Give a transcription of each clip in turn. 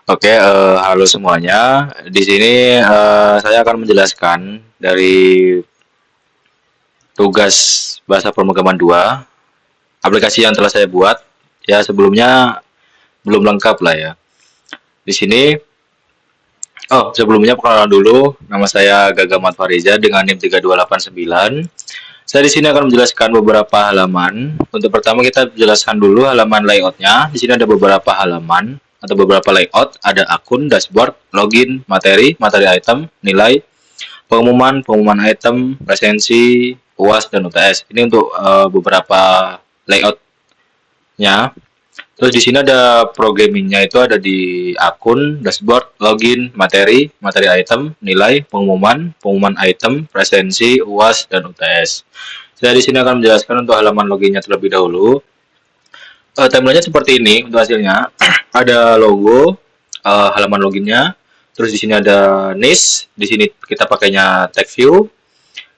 Oke, halo semuanya. Di sini saya akan menjelaskan dari tugas bahasa pemrograman 2, aplikasi yang telah saya buat. Ya, sebelumnya belum lengkap lah ya. Di sini, sebelumnya perkenalan dulu. Nama saya Gagamat Fariza dengan NIM 3289. Saya di sini akan menjelaskan beberapa halaman. Untuk pertama kita jelaskan dulu halaman layoutnya. Di sini ada beberapa halaman atau beberapa layout. Ada akun, dashboard, login, materi, materi item, nilai, pengumuman, pengumuman item, resensi, UAS, dan UTS. Ini untuk beberapa layoutnya. Terus di sini ada programmingnya itu ada di akun, dashboard, login, materi, materi item, nilai, pengumuman, pengumuman item, presensi, UAS, dan UTS. Saya di sini akan menjelaskan untuk halaman loginnya terlebih dahulu. Timelinenya seperti ini untuk hasilnya. Ada logo, halaman loginnya. Terus di sini ada niche, di sini kita pakainya text view.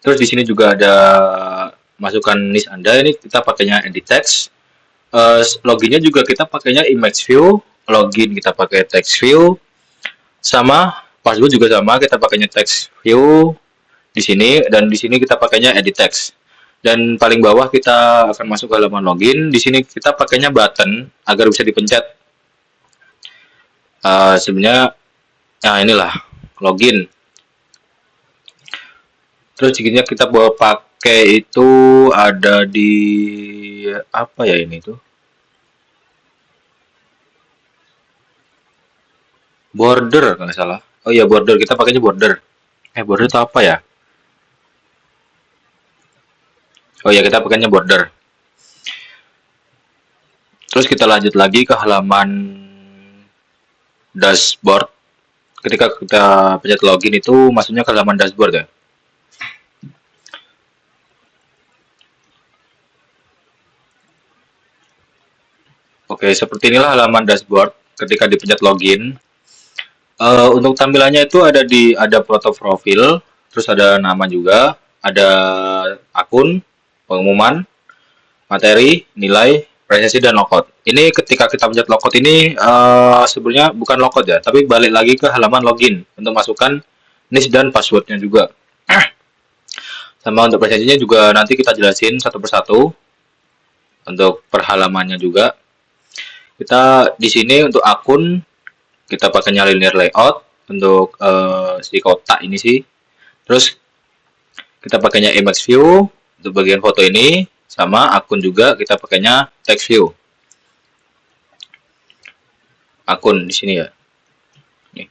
Terus di sini juga ada masukkan niche Anda, ini kita pakainya edit text. Loginnya juga kita pakainya image view, login kita pakai text view, sama password juga sama kita pakainya text view di sini, dan di sini kita pakainya edit text. Dan paling bawah kita akan masuk ke halaman login. Di sini kita pakainya button agar bisa dipencet. Sebenarnya, nah inilah login. Terus jadinya kita bawa pakai itu ada di apa ya ini tuh? Border kalau nggak salah. Oh iya border, kita pakainya border. Border itu apa ya? Oh iya kita pakainya border. Terus kita lanjut lagi ke halaman dashboard. Ketika kita pencet login itu masuknya ke halaman dashboard ya. Oke, seperti inilah halaman dashboard ketika dipencet login. Untuk tampilannya itu ada foto profil, terus ada nama juga, ada akun, pengumuman, materi, nilai, presensi, dan logout. Ini ketika kita pencet logout ini sebenarnya bukan logout ya, tapi balik lagi ke halaman login untuk masukkan niche dan passwordnya juga. Sama untuk presensinya juga nanti kita jelasin satu persatu untuk perhalamannya juga. Kita di sini untuk akun kita pakainya linear layout untuk si kotak ini sih. Terus kita pakainya image view untuk bagian foto ini, sama akun juga kita pakainya text view. Akun di sini ya. Nih.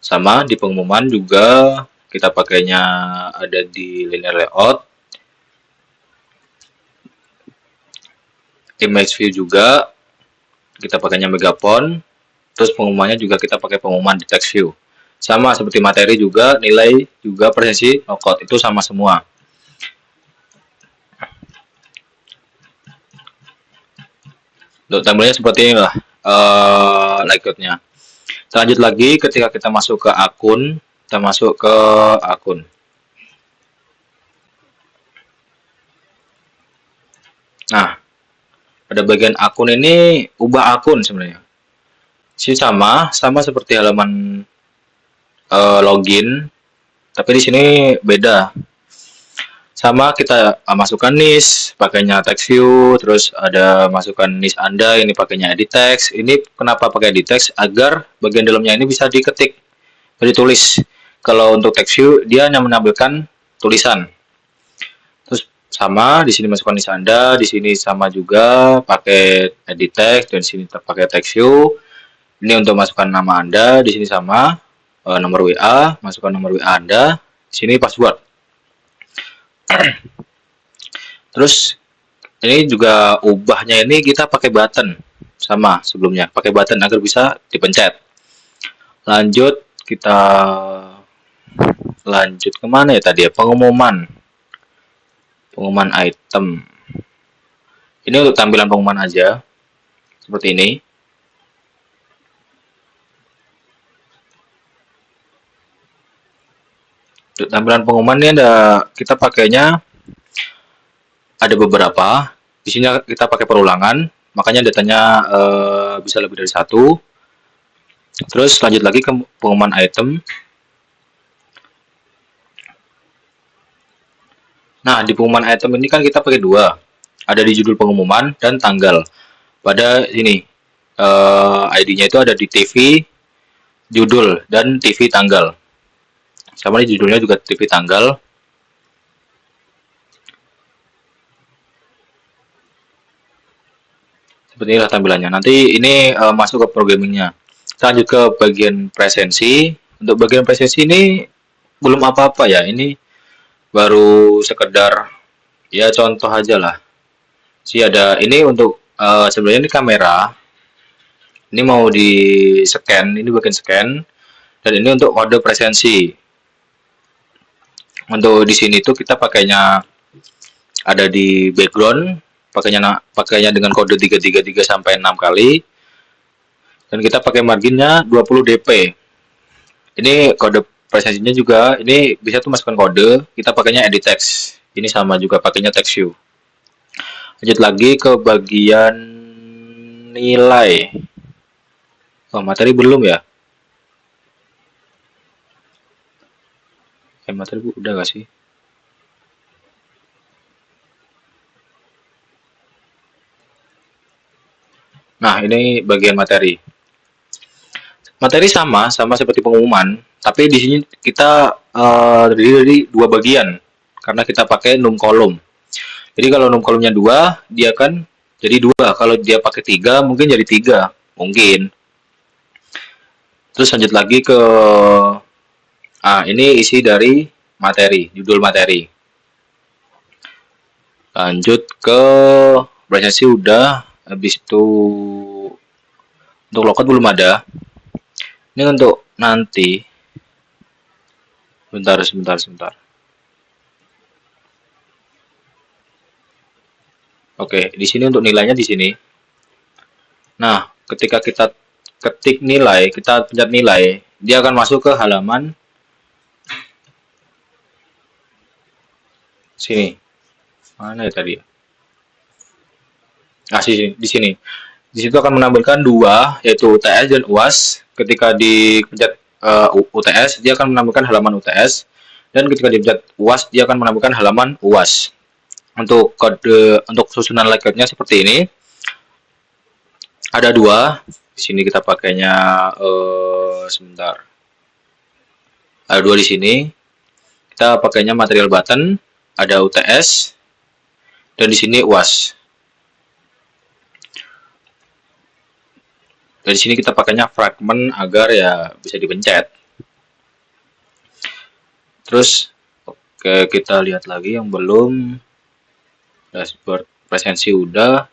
Sama di pengumuman juga kita pakainya ada di linear layout. Image view juga kita pakainya megafont. Terus pengumumannya juga kita pakai pengumuman di text view. Sama seperti materi juga, nilai juga, presensi, logout itu sama semua. Untuk tampilannya seperti inilah layoutnya. Lanjut lagi ketika kita masuk ke akun, kita masuk ke akun. Nah, pada bagian akun ini ubah akun sebenarnya. Sih sama seperti halaman login, tapi di sini beda. Sama kita masukkan niche, pakainya text view, terus ada masukkan niche Anda, ini pakainya edit text. Ini kenapa pakai edit text? Agar bagian dalamnya ini bisa diketik, ditulis. Kalau untuk text view dia hanya menampilkan tulisan. Terus sama di sini masukkan niche Anda, di sini sama juga pakai edit text, dan di sini pakai text view. Ini untuk masukkan nama Anda, di sini sama nomor WA, masukkan nomor WA Anda, di sini password. Terus ini juga ubahnya ini kita pakai button sama sebelumnya, pakai button agar bisa dipencet. Lanjut kita lanjut kemana ya tadi ya, pengumuman item. Ini untuk tampilan pengumuman aja seperti ini. Untuk tampilan pengumuman ini kita pakainya ada beberapa. Di sini kita pakai perulangan, makanya datanya bisa lebih dari satu. Terus lanjut lagi ke pengumuman item. Nah, di pengumuman item ini kan kita pakai dua. Ada di judul pengumuman dan tanggal. Pada ini ID-nya itu ada di TV, judul, dan TV tanggal. Sama di judulnya juga TV tanggal. Seperti inilah tampilannya. Nanti ini masuk ke programmingnya. Kita lanjut ke bagian presensi. Untuk bagian presensi ini belum apa-apa ya. Ini baru sekedar ya contoh aja lah. Ada ini untuk sebenarnya ini kamera. Ini mau di scan, ini bagian scan. Dan ini untuk kode presensi. Untuk di sini tuh kita pakainya ada di background, pakainya dengan kode 333 sampai 6 kali. Dan kita pakai marginnya 20 dp. Ini kode presensinya juga, ini bisa tuh masukkan kode, kita pakainya edit text. Ini sama juga pakainya text view. Lanjut lagi ke bagian nilai. Oh, materi belum ya? Materi udah gak sih? Nah, ini bagian materi. Materi sama seperti pengumuman, tapi di sini kita terdiri dari dua bagian karena kita pakai num kolom. Jadi kalau num kolomnya 2, dia kan jadi 2. Kalau dia pakai 3, mungkin jadi 3. Mungkin. Terus lanjut lagi ke ini isi dari materi, judul materi. Lanjut ke presensi udah, habis itu untuk logout belum ada. Ini untuk nanti. Sebentar. Oke, di sini untuk nilainya di sini. Nah, ketika kita ketik nilai, kita pencet nilai, dia akan masuk ke halaman sini. Mana ya tadi? Di sini. Di situ akan menampilkan dua, yaitu UTS dan UAS. Ketika dipencet UTS, dia akan menampilkan halaman UTS, dan ketika dipencet UAS, dia akan menampilkan halaman UAS. Untuk susunan layoutnya seperti ini. Ada dua. Di sini kita pakainya sebentar. Ada dua di sini. Kita pakainya material button, ada UTS, dan di sini UAS. Dari sini kita pakainya fragment agar ya bisa dipencet. Terus oke, kita lihat lagi yang belum. Dashboard presensi udah,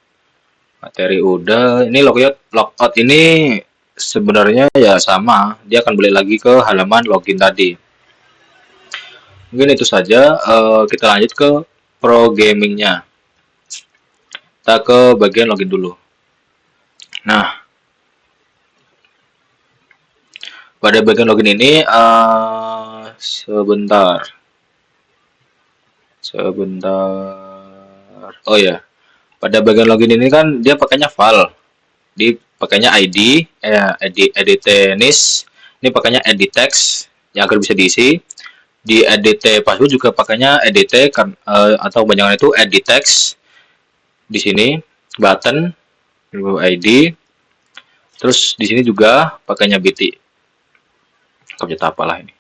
materi udah. Ini logout ini sebenarnya ya sama, dia akan balik lagi ke halaman login tadi. Mungkin itu saja. Kita lanjut ke programmingnya. Kita ke bagian login dulu. Nah, pada bagian login ini sebentar. Oh ya, pada bagian login ini kan dia pakainya file, pakainya ID, edit tenis, ini pakainya edit text yang agar bisa diisi. Di edit password juga pakainya edit atau kepanjangan itu edit text. Di sini button, ID, terus di sini juga pakainya BT. Objek apalah ini?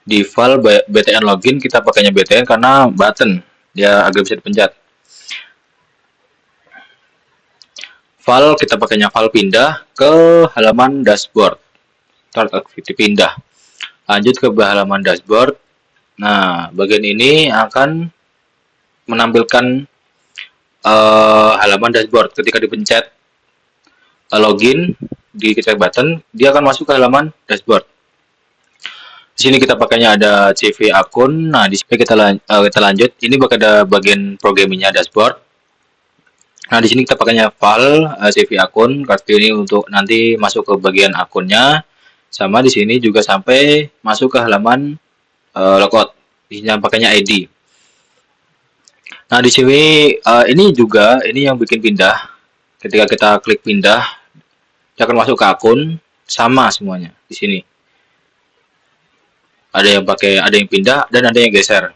Di file btn login kita pakainya btn karena button, dia agar bisa dipencet. File kita pakainya file pindah ke halaman dashboard. Start activity pindah. Lanjut ke halaman dashboard. Nah, bagian ini akan menampilkan halaman dashboard. Ketika dipencet login di klik button, dia akan masuk ke halaman dashboard. Di sini kita pakainya ada CV akun. Nah, di sini kita lanjut. Ini bakal ada bagian programmingnya dashboard. Nah, di sini kita pakainya file CV akun. Kartu ini untuk nanti masuk ke bagian akunnya. Sama di sini juga sampai masuk ke halaman logout. Di sini pakainya ID. Nah, di sini ini juga ini yang bikin pindah. Ketika kita klik pindah, dia akan masuk ke akun, sama semuanya di sini. Ada yang pindah dan ada yang geser.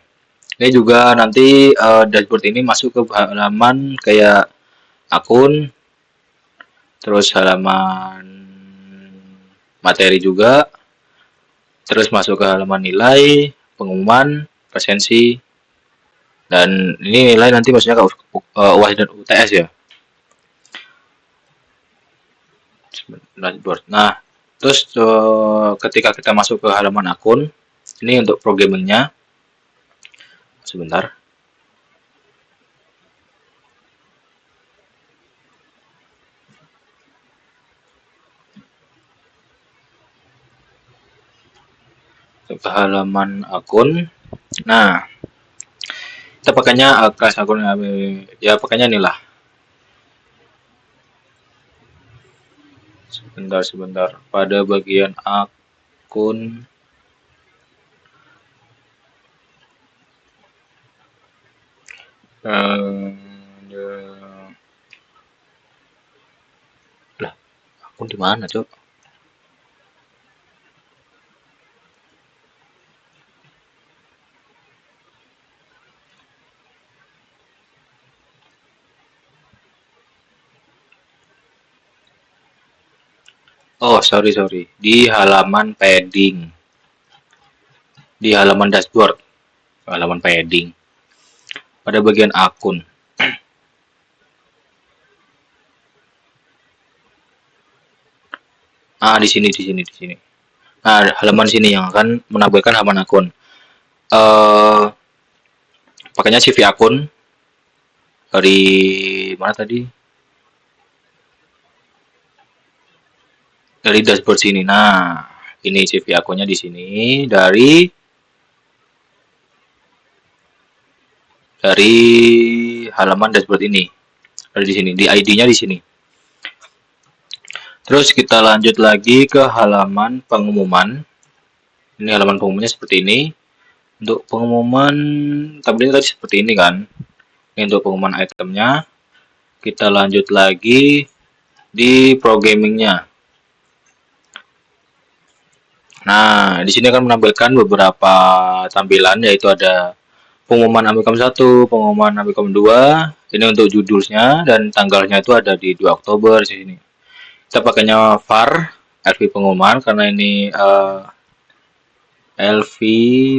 Ini juga nanti dashboard ini masuk ke halaman kayak akun, terus halaman materi juga, terus masuk ke halaman nilai, pengumuman, presensi, dan ini nilai nanti maksudnya ke UAS dan UTS ya. Dashboard. Nah, terus ketika kita masuk ke halaman akun, ini untuk programmingnya. Sebentar. Ke halaman akun. Nah, kita pakainya kelas akun ya, pakainya inilah. Sebentar. Pada bagian akun lah, akun di mana, Cok? Oh, sorry. Di halaman padding. Di halaman dashboard. Halaman padding. Pada bagian akun. Di sini. Nah, halaman sini yang akan menampilkan halaman akun. Pakainya CV akun dari mana tadi? Dari dashboard sini. Nah, ini CV akunnya di sini dari halaman dashboard ini. Dari di sini, di ID-nya di sini. Terus kita lanjut lagi ke halaman pengumuman. Ini halaman pengumumannya seperti ini. Untuk pengumuman tampilnya tadi seperti ini kan. Ini untuk pengumuman itemnya. Kita lanjut lagi di programmingnya. Nah, di sini akan menampilkan beberapa tampilan, yaitu ada pengumuman Amikom 1, pengumuman Amikom 2. Ini untuk judulnya dan tanggalnya itu ada di 2 Oktober di sini. Kita pakainya var LV pengumuman karena ini LV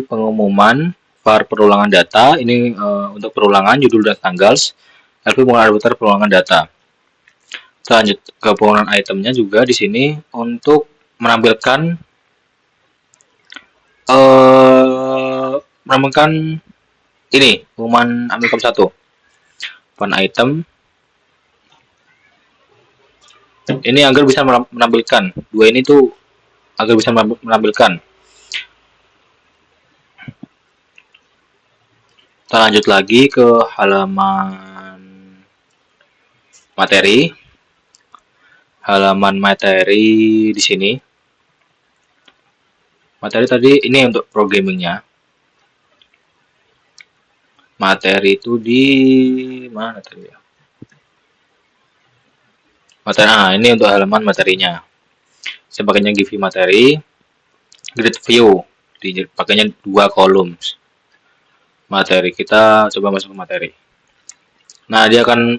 pengumuman var perulangan data. Ini untuk perulangan judul dan tanggal. LV pengumuman arbiter perulangan data. Kita lanjut ke pengumuman itemnya juga di sini untuk menampilkan ini pengumuman Amikom 1. Fun item. Ini agar bisa menampilkan. Dua ini tuh agar bisa menampilkan. Kita lanjut lagi ke halaman materi. Halaman materi di sini. Materi tadi ini untuk programmingnya. Materi itu di mana tadi ya? Materi, ini untuk halaman materinya. Saya pakainya give materi, grid view, pakainya 2 kolom. Materi, kita coba masuk ke materi. Nah, dia akan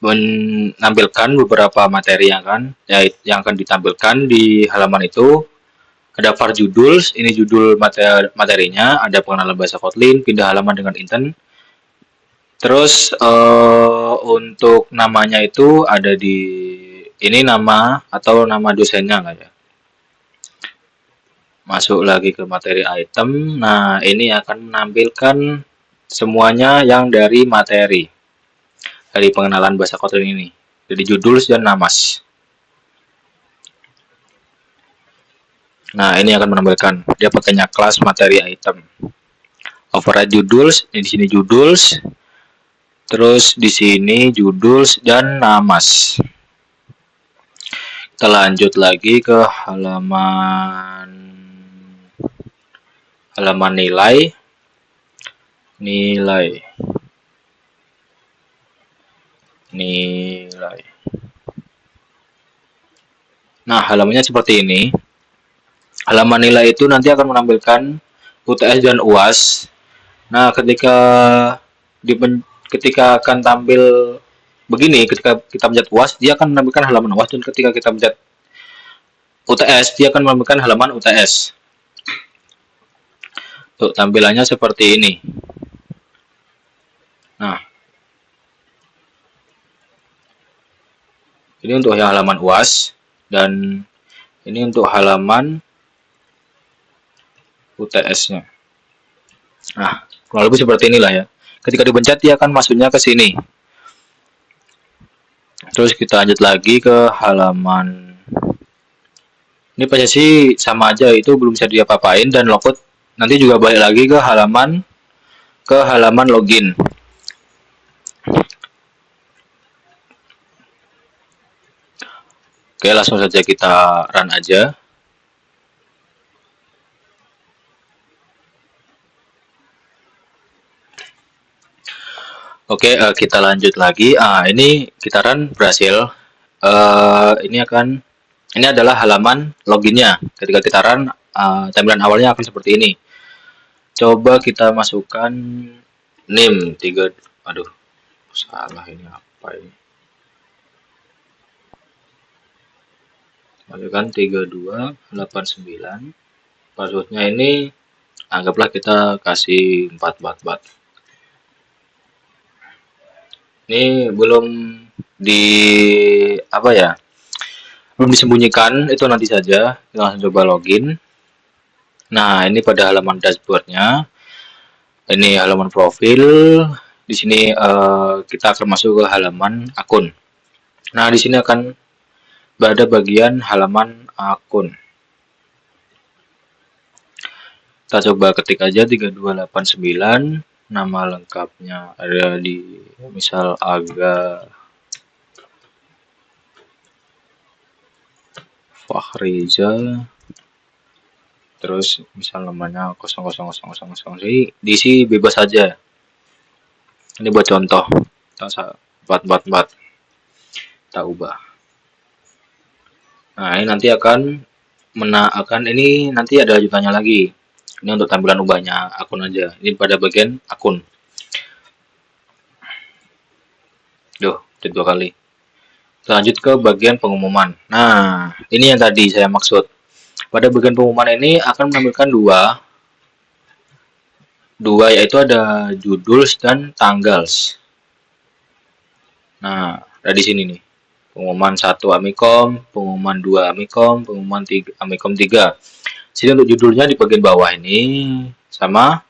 menampilkan beberapa materi yang akan ditampilkan di halaman itu. Ada var judul, ini judul materinya, ada pengenalan bahasa Kotlin, pindah halaman dengan intent. Terus untuk namanya itu ada di ini nama atau nama dosennya lah ya. Masuk lagi ke materi item. Nah, ini akan menampilkan semuanya yang dari materi. Dari pengenalan bahasa Kotlin ini. Jadi judul dan namas. Nah, ini akan menampilkan. Dia pakainya kelas materi item. Override judul, ini di sini judul. Terus di sini judul dan namas. Kita lanjut lagi ke halaman nilai. Nah, halamannya seperti ini. Halaman nilai itu nanti akan menampilkan UTS dan UAS. Nah, ketika akan tampil begini, ketika kita pencet UAS, dia akan menampilkan halaman UAS, dan ketika kita pencet UTS, dia akan menampilkan halaman UTS. Tuh, tampilannya seperti ini. Nah, ini untuk yang halaman UAS, dan ini untuk halaman UTS-nya. Nah, kurang lebih seperti inilah ya. Ketika dipencet, dia akan masuknya ke sini. Terus kita lanjut lagi ke halaman. Ini pasti sama aja, itu belum bisa diapa-apain, dan logout nanti juga balik lagi ke halaman login. Oke, langsung saja kita run aja. Oke, kita lanjut lagi. Ini kita run berhasil. Ini adalah halaman loginnya. Ketika kita run, tampilan awalnya akan seperti ini. Coba kita masukkan name 3. Aduh, salah, ini apa ini? Masukkan 3289. Passwordnya ini anggaplah kita kasih 444. Ini belum belum disembunyikan, itu nanti saja. Kita langsung coba login. Nah, ini pada halaman dashboardnya. Ini halaman profil. Di sini kita akan masuk ke halaman akun. Nah, di sini akan berada bagian halaman akun. Kita coba ketik aja 3289. Nama lengkapnya ada di misal Aga Fahriza, terus misal namanya 00000, diisi bebas saja. Ini buat contoh. Kita 444 kita ubah. Nah, ini nanti ini nanti ada lanjutannya lagi. Ini untuk tampilan ubahnya akun aja. Ini pada bagian akun. Duh, 2 kali. Kita lanjut ke bagian pengumuman. Nah, ini yang tadi saya maksud. Pada bagian pengumuman ini akan menampilkan dua, yaitu ada judul dan tanggal. Nah, ada di sini nih. Pengumuman 1 Amikom, pengumuman 2 Amikom, pengumuman 3 Amikom 3. Jadi untuk judulnya di bagian bawah ini sama.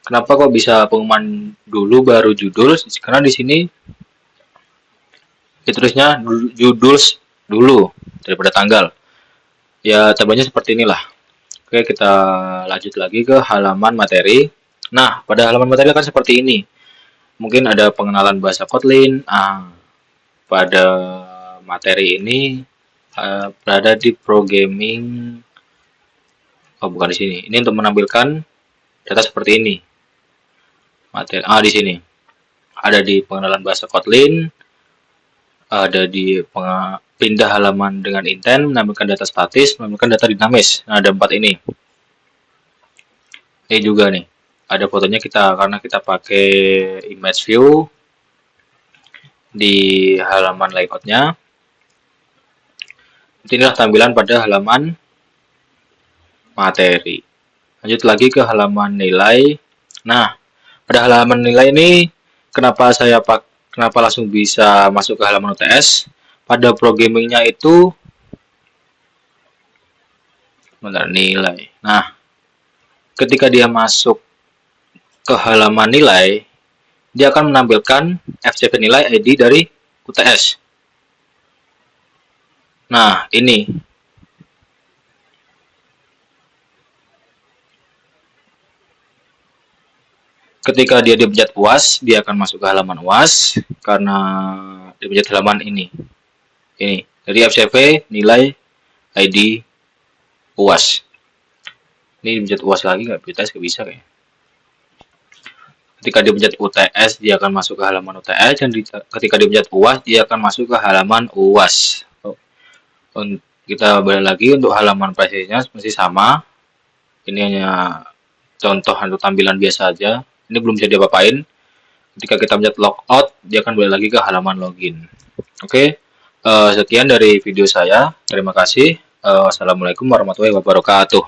Kenapa kok bisa pengumuman dulu baru judul? Karena di sini ditulisnya judul dulu daripada tanggal. Ya, tabelnya seperti inilah. Oke, kita lanjut lagi ke halaman materi. Nah, pada halaman materi akan seperti ini. Mungkin ada pengenalan bahasa Kotlin. Pada materi ini berada di programming. Oh, bukan di sini. Ini untuk menampilkan data seperti ini. Materi di sini. Ada di pengenalan bahasa Kotlin. Ada di pindah halaman dengan intent, menampilkan data statis, menampilkan data dinamis. Nah, ada 4 ini. Ini juga nih. Ada fotonya karena kita pakai image view di halaman layoutnya. Inilah tampilan pada halaman materi. Lanjut lagi ke halaman nilai. Nah, pada halaman nilai ini kenapa langsung bisa masuk ke halaman UTS? Pada programmingnya itu nilai. Nah, ketika dia masuk ke halaman nilai, dia akan menampilkan FCP nilai ID dari UTS. Nah, ini. Ketika dia dipencet UAS, dia akan masuk ke halaman UAS karena dipencet halaman ini. Ini dari FCP nilai ID UAS. Ini dipencet UAS lagi nggak bisa kayaknya. Ketika dipencet UTS, dia akan masuk ke halaman UTS, dan ketika dipencet UAS, dia akan masuk ke halaman UAS. Kita balik lagi untuk halaman presenya masih sama. Ini hanya contoh untuk tampilan biasa aja. Ini belum bisa diapa-apain. Ketika kita mencet logout, dia akan balik lagi ke halaman login. Oke, sekian dari video saya. Terima kasih. Wassalamualaikum warahmatullahi wabarakatuh.